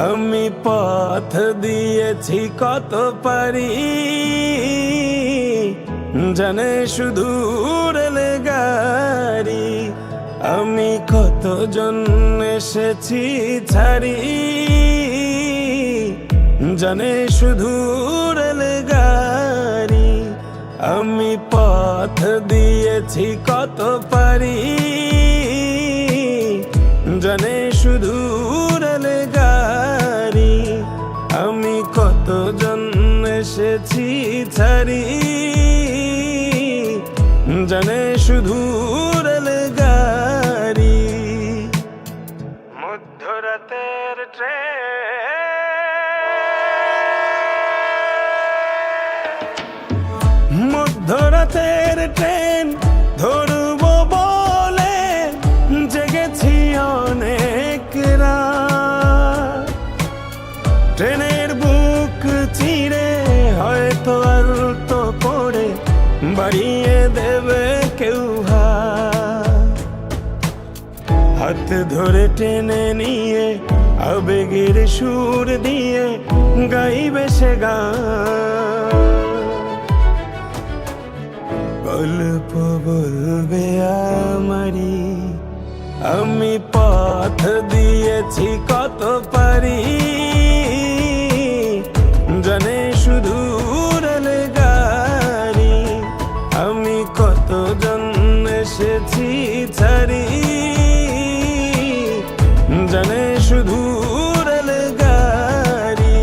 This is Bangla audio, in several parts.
আমি পথ দিয়েছি কত পারি, জানে শুধু রেলগাড়ি। আমি কতজন এসেছি ছাড়ি, জানে শুধু রেলগাড়ি। আমি পথ দিয়েছি কত পারি, জানে শুধু রেলগাড়ি। আমি কতজন এসেছি ছাড়ি, জানে শুধু রেলগাড়ি। মধ্যরাতের ট্রেন, মধ্যরাতের ট্রেন ধরব বলে জেগেছি অনেক রাত। ট্রেনের বুক চিরে হয়তো আলতো করে বাড়িয়ে দেবে কেউ হাত ধরে টেনে নিয়ে আবেগের সুর দিয়ে গাইবে সে গান। গল্প বলবে আমারি, আমি পথ দিয়েছি কত পারি, জানে শুধু রেলগাড়ি। আমি কতজন এসেছি ছাড়ি, জানে শুধু রেলগাড়ি।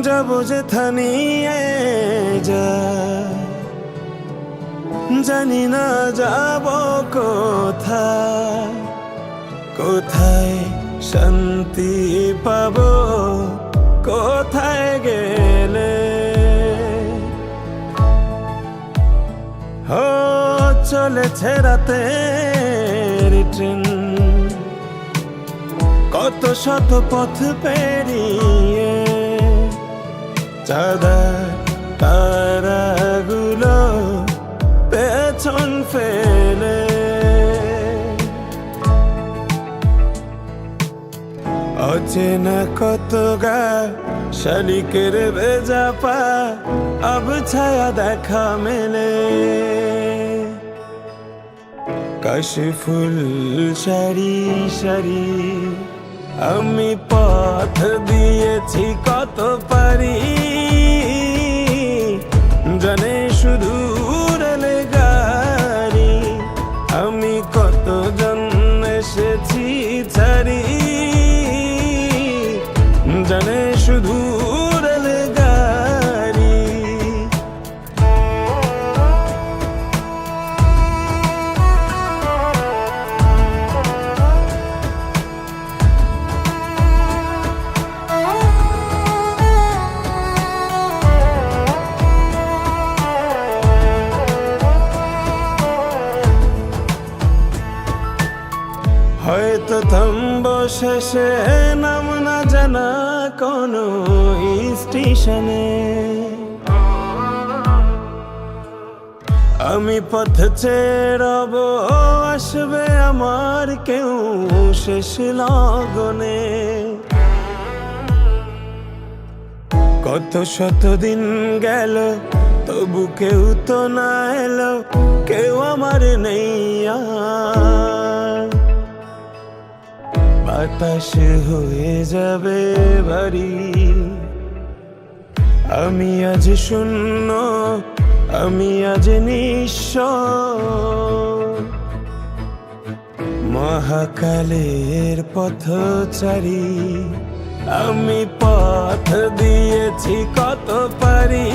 যাবো যেথা নিয়ে যা, জানি না যাব কোথায়, কোথায় শান্তি পাবো, কোথায় গেলে। ও চলেছে রাতের ট্রেন, কত শত পথ পেরিয়ে। চাঁদার তারাগুলো পেছন ফেলে, অচেনা কত গা শালিকের ভেজা পা আব ছায়া দেখা মেলে। কাশে ফুল সারি সারি, আমি পথ দিয়েছি কত পারি, জানে শুধু রেলগাড়ি। আমি কতজন এসেছি ছাড়ি, জানে শুধু রেলগাড়ি। হয়তো থামবো শেষে নাম না জানা কোনো স্টেশনে। আমি পথ চেরব, আসবে আমার কেউ শেষ লগনে। কত শত দিন গেল তবু কেউ তো না এলো, কেউ আমার নেই আর। বাতাস হয়ে যাবে ভারী, আমি আজ শূন্য, আমি আজ নিঃস্ব। মহাকালের পথচারী, আমি পথ দিয়েছি কত পারি,